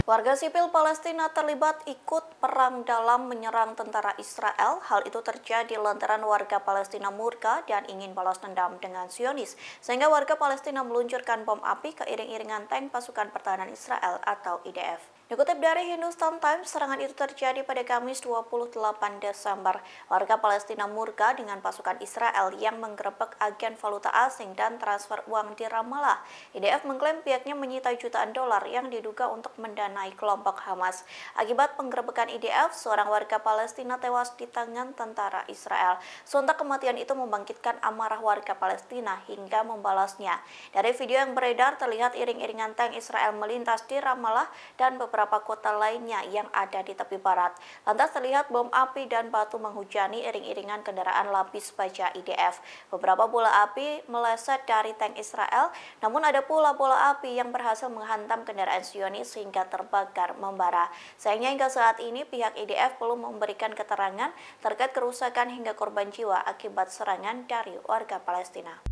Warga sipil Palestina terlibat ikut perang dalam menyerang tentara Israel. Hal itu terjadi lantaran warga Palestina murka dan ingin balas dendam dengan Zionis, sehingga warga Palestina meluncurkan bom api ke iring-iringan tank pasukan pertahanan Israel atau IDF. Dikutip dari Hindustan Times, serangan itu terjadi pada Kamis 28 Desember. Warga Palestina murka dengan pasukan Israel yang menggerebek agen valuta asing dan transfer uang di Ramallah. IDF mengklaim pihaknya menyita jutaan dolar yang diduga untuk mendanai kelompok Hamas. Akibat penggerebekan IDF, seorang warga Palestina tewas di tangan tentara Israel. Sontak kematian itu membangkitkan amarah warga Palestina hingga membalasnya. Dari video yang beredar terlihat iring-iringan tank Israel melintas di Ramallah dan beberapa kota lainnya yang ada di tepi barat. Lantas terlihat bom api dan batu menghujani iring-iringan kendaraan lapis baja IDF. Beberapa bola api meleset dari tank Israel, namun ada pula bola api yang berhasil menghantam kendaraan Zionis sehingga terbakar membara. Sayangnya hingga saat ini pihak IDF belum memberikan keterangan terkait kerusakan hingga korban jiwa akibat serangan dari warga Palestina.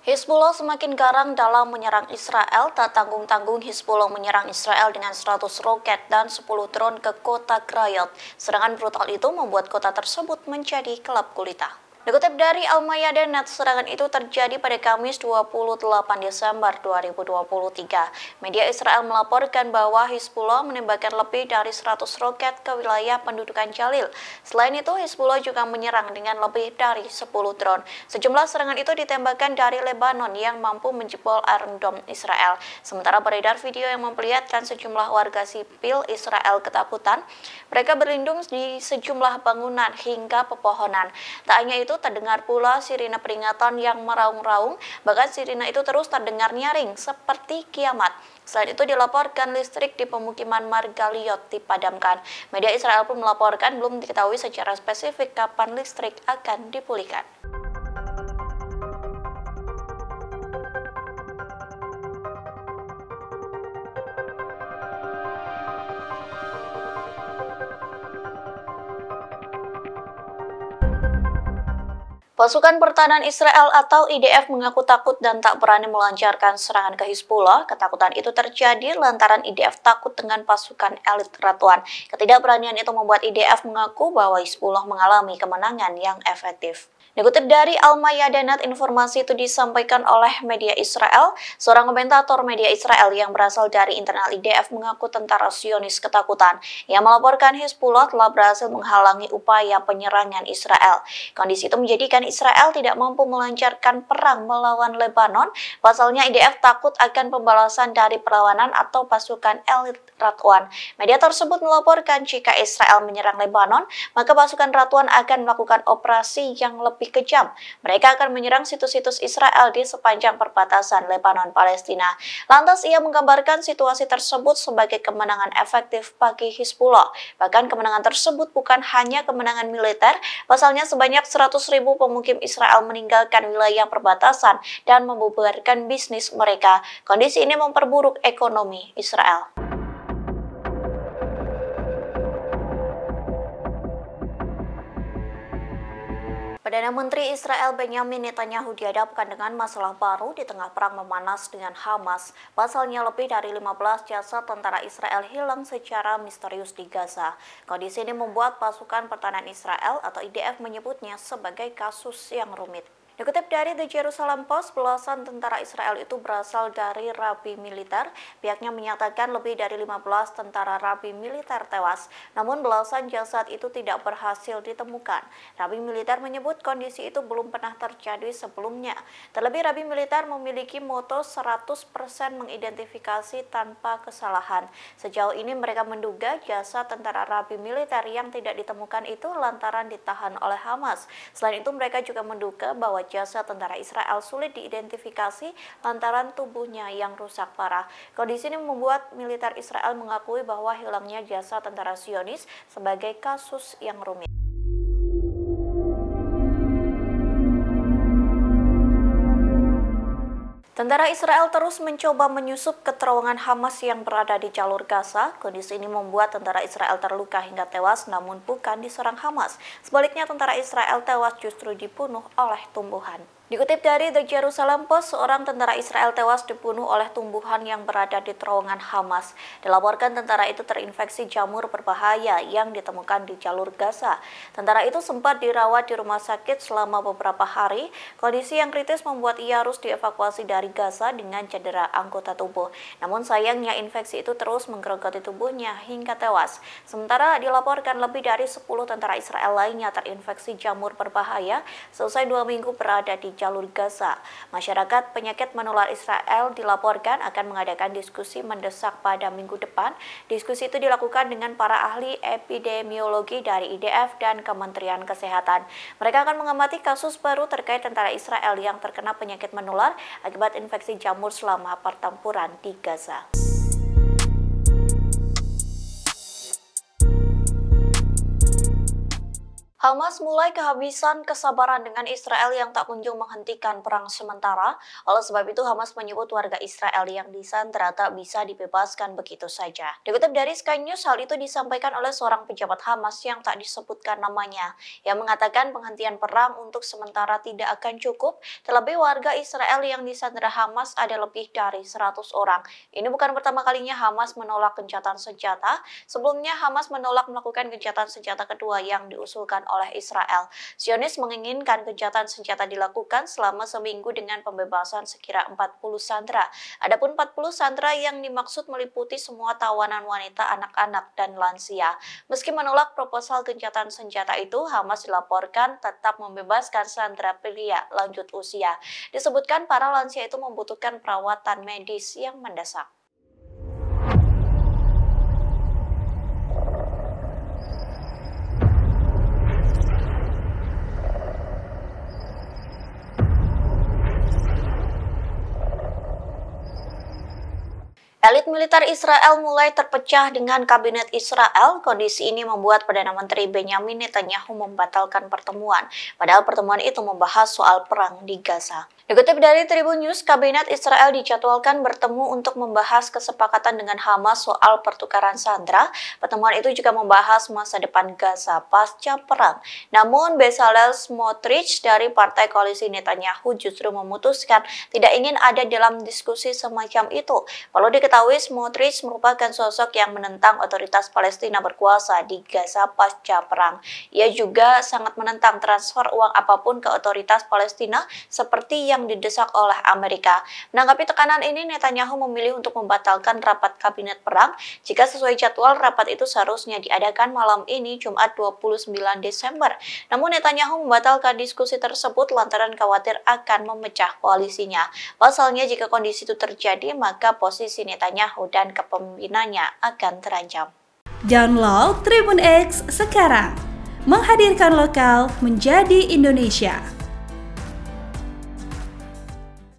Hizbullah semakin garang dalam menyerang Israel. Tak tanggung-tanggung Hizbullah menyerang Israel dengan 100 roket dan 10 drone ke kota Krayot. Serangan brutal itu membuat kota tersebut menjadi gelap gulita. Dikutip dari Al-Mayadeh.net, serangan itu terjadi pada Kamis 28 Desember 2023. Media Israel melaporkan bahwa Hizbullah menembakkan lebih dari 100 roket ke wilayah pendudukan Jalil. Selain itu, Hizbullah juga menyerang dengan lebih dari 10 drone. Sejumlah serangan itu ditembakkan dari Lebanon yang mampu menjebol Iron Dome Israel. Sementara beredar video yang memperlihatkan sejumlah warga sipil Israel ketakutan. Mereka berlindung di sejumlah bangunan hingga pepohonan. Tak hanya itu, terdengar pula sirine peringatan yang meraung-raung, bahkan sirine itu terus terdengar nyaring seperti kiamat. Selain itu dilaporkan listrik di pemukiman Margaliot dipadamkan. Media Israel pun melaporkan belum diketahui secara spesifik kapan listrik akan dipulihkan. Pasukan Pertahanan Israel atau IDF mengaku takut dan tak berani melancarkan serangan ke Hizbullah. Ketakutan itu terjadi lantaran IDF takut dengan pasukan elit Radwan. Ketidakberanian itu membuat IDF mengaku bahwa Hizbullah mengalami kemenangan yang efektif. Dikutip dari Al-Mayadeh.net, informasi itu disampaikan oleh media Israel. Seorang komentator media Israel yang berasal dari internal IDF mengaku tentara Zionis ketakutan. Ia melaporkan Hizbullah telah berhasil menghalangi upaya penyerangan Israel. Kondisi itu menjadikan Israel tidak mampu melancarkan perang melawan Lebanon. Pasalnya IDF takut akan pembalasan dari perlawanan atau pasukan elit Radwan. Media tersebut melaporkan jika Israel menyerang Lebanon, maka pasukan Radwan akan melakukan operasi yang lebih kejam. Mereka akan menyerang situs-situs Israel di sepanjang perbatasan Lebanon-Palestina. Lantas ia menggambarkan situasi tersebut sebagai kemenangan efektif bagi Hizbullah. Bahkan kemenangan tersebut bukan hanya kemenangan militer, pasalnya sebanyak 100.000 pemukim Israel meninggalkan wilayah perbatasan dan membubarkan bisnis mereka. Kondisi ini memperburuk ekonomi Israel. Perdana Menteri Israel Benyamin Netanyahu dihadapkan dengan masalah baru di tengah perang memanas dengan Hamas. Pasalnya lebih dari 15 jasad tentara Israel hilang secara misterius di Gaza. Kondisi ini membuat pasukan pertahanan Israel atau IDF menyebutnya sebagai kasus yang rumit. Dikutip dari The Jerusalem Post, belasan tentara Israel itu berasal dari rabi militer. Pihaknya menyatakan lebih dari 15 tentara rabi militer tewas, namun belasan jasad itu tidak berhasil ditemukan. Rabi militer menyebut kondisi itu belum pernah terjadi sebelumnya. Terlebih rabi militer memiliki moto 100% mengidentifikasi tanpa kesalahan. Sejauh ini mereka menduga jasad tentara rabi militer yang tidak ditemukan itu lantaran ditahan oleh Hamas. Selain itu mereka juga menduga bahwa jasad tentara Israel sulit diidentifikasi lantaran tubuhnya yang rusak parah. Kondisi ini membuat militer Israel mengakui bahwa hilangnya jasad tentara Zionis sebagai kasus yang rumit. Tentara Israel terus mencoba menyusup ke terowongan Hamas yang berada di jalur Gaza. Kondisi ini membuat tentara Israel terluka hingga tewas, namun bukan diserang Hamas. Sebaliknya, tentara Israel tewas justru dibunuh oleh tumbuhan. Dikutip dari The Jerusalem Post, seorang tentara Israel tewas dibunuh oleh tumbuhan yang berada di terowongan Hamas. Dilaporkan tentara itu terinfeksi jamur berbahaya yang ditemukan di jalur Gaza. Tentara itu sempat dirawat di rumah sakit selama beberapa hari. Kondisi yang kritis membuat ia harus dievakuasi dari Gaza dengan cedera anggota tubuh. Namun sayangnya infeksi itu terus menggerogoti tubuhnya hingga tewas. Sementara dilaporkan lebih dari 10 tentara Israel lainnya terinfeksi jamur berbahaya selesai 2 minggu berada di jalur Gaza. Masyarakat penyakit menular Israel dilaporkan akan mengadakan diskusi mendesak pada minggu depan. Diskusi itu dilakukan dengan para ahli epidemiologi dari IDF dan Kementerian Kesehatan. Mereka akan mengamati kasus baru terkait tentara Israel yang terkena penyakit menular akibat infeksi jamur selama pertempuran di Gaza. Hamas mulai kehabisan kesabaran dengan Israel yang tak kunjung menghentikan perang sementara. Oleh sebab itu, Hamas menyebut warga Israel yang disandra tak bisa dibebaskan begitu saja. Dikutip dari Sky News, hal itu disampaikan oleh seorang pejabat Hamas yang tak disebutkan namanya, yang mengatakan penghentian perang untuk sementara tidak akan cukup. Terlebih warga Israel yang disandra Hamas ada lebih dari 100 orang. Ini bukan pertama kalinya Hamas menolak gencatan senjata. Sebelumnya, Hamas menolak melakukan gencatan senjata kedua yang diusulkan oleh Israel. Zionis menginginkan gencatan senjata dilakukan selama seminggu dengan pembebasan sekira 40 sandera. Adapun 40 sandera yang dimaksud meliputi semua tawanan wanita, anak-anak, dan lansia. Meski menolak proposal gencatan senjata itu, Hamas dilaporkan tetap membebaskan sandera pria lanjut usia. Disebutkan para lansia itu membutuhkan perawatan medis yang mendesak. Elit militer Israel mulai terpecah dengan kabinet Israel. Kondisi ini membuat Perdana Menteri Benjamin Netanyahu membatalkan pertemuan. Padahal pertemuan itu membahas soal perang di Gaza. Dikutip dari Tribun News, kabinet Israel dijadwalkan bertemu untuk membahas kesepakatan dengan Hamas soal pertukaran sandera. Pertemuan itu juga membahas masa depan Gaza pasca perang. Namun Bezalel Smotrich dari Partai Koalisi Netanyahu justru memutuskan tidak ingin ada dalam diskusi semacam itu. Perlu diketahui, Smotrich merupakan sosok yang menentang otoritas Palestina berkuasa di Gaza pasca perang. Ia juga sangat menentang transfer uang apapun ke otoritas Palestina seperti yang didesak oleh Amerika. Menanggapi tekanan ini, Netanyahu memilih untuk membatalkan rapat kabinet perang. Jika sesuai jadwal, rapat itu seharusnya diadakan malam ini, Jumat 29 Desember. Namun Netanyahu membatalkan diskusi tersebut lantaran khawatir akan memecah koalisinya. Pasalnya, jika kondisi itu terjadi, maka posisi Netanyahu dan kepemimpinannya akan terancam. Download Tribun X sekarang, menghadirkan lokal menjadi Indonesia.